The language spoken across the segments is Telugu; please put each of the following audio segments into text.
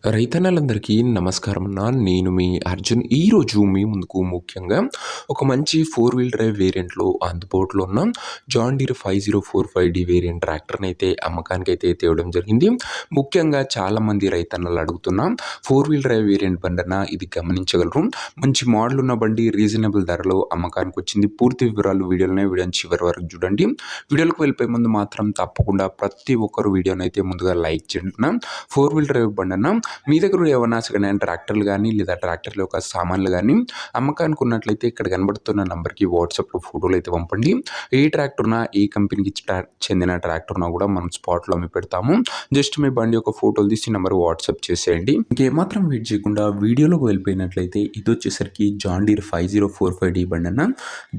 రైతన్నలందరికీ నమస్కారం అన్న. నేను మీ అర్జున్. ఈరోజు మీ ముందుకు ముఖ్యంగా ఒక మంచి 4 వీల్ డ్రైవ్ వేరియంట్‌లో అందుబాటులో ఉన్న జాన్ డీర్ 5045 వేరియంట్ ట్రాక్టర్‌ని అయితే అమ్మకానికైతే తేవడం జరిగింది. ముఖ్యంగా చాలామంది రైతన్నలు అడుగుతున్న 4 వీల్ డ్రైవ్ వేరియంట్ బండన్న ఇది గమనించగలరు. మంచి మోడల్ ఉన్న బండి రీజనబుల్ ధరలో అమ్మకానికి వచ్చింది. పూర్తి వివరాలు వీడియోని చివరి వరకు చూడండి. వీడియోలోకి వెళ్ళిపోయే ముందు మాత్రం తప్పకుండా ప్రతి ఒక్కరు వీడియోనైతే ముందుగా లైక్ చేయండి అన్న. 4 వీల్ డ్రైవ్ బండన్న మీ దగ్గర ఏమన్నా సెకండ్ హ్యాండ్ ట్రాక్టర్లు కానీ లేదా ట్రాక్టర్ల యొక్క సామాన్లు కానీ అమ్మకానికి ఉన్నట్లయితే ఇక్కడ కనబడుతున్న నంబర్కి వాట్సాప్లో ఫోటోలు అయితే పంపండి. ఏ ట్రాక్టర్నా ఏ కంపెనీకి చెందిన ట్రాక్టర్నా కూడా మనం స్పాట్లో అమ్మి పెడతాము. జస్ట్ మీ బండి యొక్క ఫోటోలు తీసి నెంబర్ వాట్సాప్ చేసేయండి. ఇంకేమాత్రం వెయిట్ చేయకుండా వీడియోలోకి వెళ్ళిపోయినట్లయితే ఇది వచ్చేసరికి జాన్ డీర్ 5045 బండి అన్న.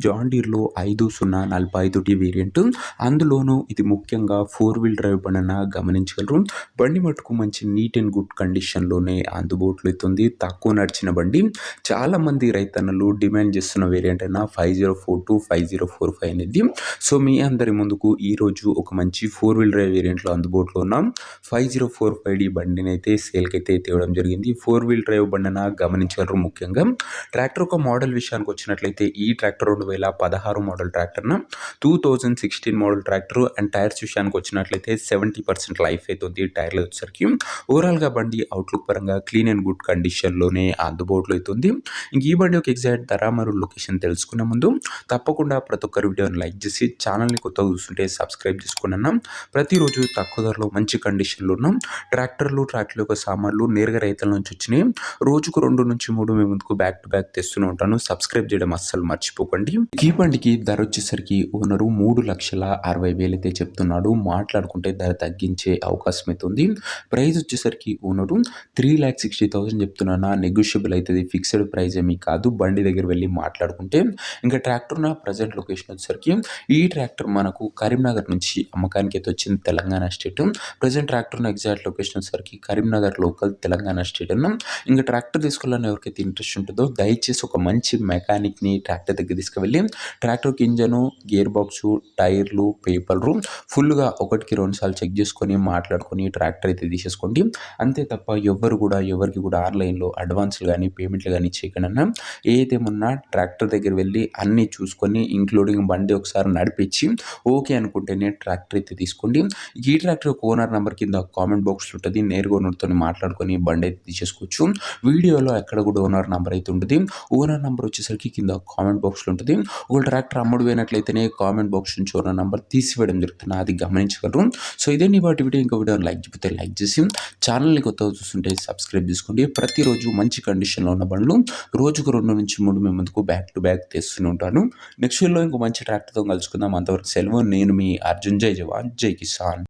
జాన్ డీర్లో 5045 వేరియంట్, అందులోనూ ఇది ముఖ్యంగా 4 వీల్ డ్రైవ్ బండి అన్న గమనించగలరు. బండి మటుకు మంచి నీట్ అండ్ గుడ్ కండిషన్లోనే అందుబాటులో అవుతుంది. తక్కువ నడిచిన బండి. చాలామంది రైతన్నలు డిమాండ్ చేస్తున్న వేరియంట్ అయినా 5042 5045 అనేది. సో మీ అందరి ముందుకు ఈరోజు ఒక మంచి 4 వీల్ డ్రైవ్ వేరియంట్లో అందుబాటులో ఉన్న 5045 బండిని అయితే సేల్కి అయితే తేవడం జరిగింది. 4 వీల్ డ్రైవ్ బండిన గమనించగలరు. ముఖ్యంగా ట్రాక్టర్ ఒక మోడల్ విషయానికి వచ్చినట్లయితే ఈ ట్రాక్టర్ 2016 మోడల్ ట్రాక్టర్న 2016 మోడల్ ట్రాక్టర్. అండ్ టైర్స్ విషయానికి వచ్చినట్లయితే 70% లైఫ్ అయితే ఉంది టైర్లు వచ్చేసరికి. ఓవరాల్గా బండి అవుట్లుక్ పరంగా క్లీన్ అండ్ గుడ్ కండిషన్లోనే అందుబాటులో అవుతుంది. ఇంక ఈ బండి యొక్క ఎగ్జాక్ట్ ధర మరియు లొకేషన్ తెలుసుకునే ముందు తప్పకుండా ప్రతి ఒక్కరు వీడియోని లైక్ చేసి ఛానల్ని కొత్తగా చూస్తుంటే సబ్స్క్రైబ్ చేసుకున్నాం. ప్రతిరోజు తక్కువ ధరలో మంచి కండిషన్లో ఉన్న ట్రాక్టర్ల యొక్క సామాన్లు నేరుగా రైతుల నుంచి వచ్చినాయి. రోజుకు 2 నుంచి 3 మీ ముందుకు బ్యాక్ టు బ్యాక్ తెస్తూనే ఉంటాను. సబ్స్క్రైబ్ చేయడం అస్సలు మర్చిపోకండి. ఈ బండికి ధర వచ్చేసరికి ఓనరు 3,60,000 అయితే చెప్తున్నాడు. మాట్లాడుకుంటే ధర తగ్గించే అవకాశం అయితే ఉంది. ప్రైస్ వచ్చేసరికి ఓనరు 3,60,000 చెప్తున్నా. నెగోషియబుల్ అవుతుంది. ఫిక్స్డ్ ప్రైస్ ఏమీ కాదు. బండి దగ్గర వెళ్ళి మాట్లాడుకుంటే. ఇంకా ట్రాక్టర్ నా ప్రజెంట్ లొకేషన్ వచ్చేసరికి ఈ ట్రాక్టర్ మనకు కరీంనగర్ నుంచి అమ్మకానికి అయితే వచ్చింది. Telangana state. Present tractor exact location వచ్చేసరికి కరీంనగర్ లోకల్ తెలంగాణ స్టేట్ అన్న. ఇంకా ట్రాక్టర్ తీసుకోవాలని ఎవరికైతే ఇంట్రెస్ట్ ఉంటుందో దయచేసి ఒక మంచి మెకానిక్ని ట్రాక్టర్ దగ్గర తీసుకువెళ్ళి ట్రాక్టర్కి ఇంజను, గేర్ బాక్సు, టైర్లు, పేపర్లు ఫుల్గా 1కి 2 సార్లు చెక్ చేసుకొని మాట్లాడుకొని ట్రాక్టర్ అయితే తీసేసుకోండి. అంతే తప్ప ఎవరికి కూడా ఆన్లైన్లో అడ్వాన్స్లు కానీ పేమెంట్లు కానీ చేయకుండా ఏదేమన్నా ట్రాక్టర్ దగ్గర వెళ్ళి అన్నీ చూసుకొని ఇంక్లూడింగ్ బండి ఒకసారి నడిపించి ఓకే అనుకుంటేనే ట్రాక్టర్ అయితే తీసుకోండి. ఈ ట్రాక్టర్ యొక్క ఓనర్ నెంబర్ కింద కామెంట్ బాక్స్ ఉంటుంది. నేరుగా ఓనర్తో మాట్లాడుకొని బండి అయితే తీసేసుకోవచ్చు. వీడియోలో ఎక్కడ కూడా ఓనర్ నెంబర్ అయితే ఉంటుంది. ఓనర్ నెంబర్ వచ్చేసరికి కింద కామెంట్ బాక్స్లో ఉంటుంది. ఒక ట్రాక్టర్ అమ్ముడు పోయినట్లయితేనే కామెంట్ బాక్స్ నుంచి ఓనర్ నెంబర్ తీసివేయడం జరుగుతుంది. అది గమనించగలరు. సో ఇదే నీ వాటి వీడియో. ఇంకో వీడియో లైక్ చెప్తే లైక్ చేసి ఛానల్ని కొత్తగా చూస్తుంటే సబ్స్క్రైబ్ చేసుకోండి. ప్రతిరోజు మంచి కండిషన్లో ఉన్న బండ్లు రోజుకు 2 నుంచి 3 మీ ముందుకు బ్యాక్ టు బ్యాక్ తెస్తూనే ఉంటాను. నెక్స్ట్ వీడియోలో ఇంకో మంచి ట్రాక్టర్తో కలుసుకుందాం. అంతవరకు సెలవు. నేను మీ అర్జున్. జై జవాన్ జై కిసాన్.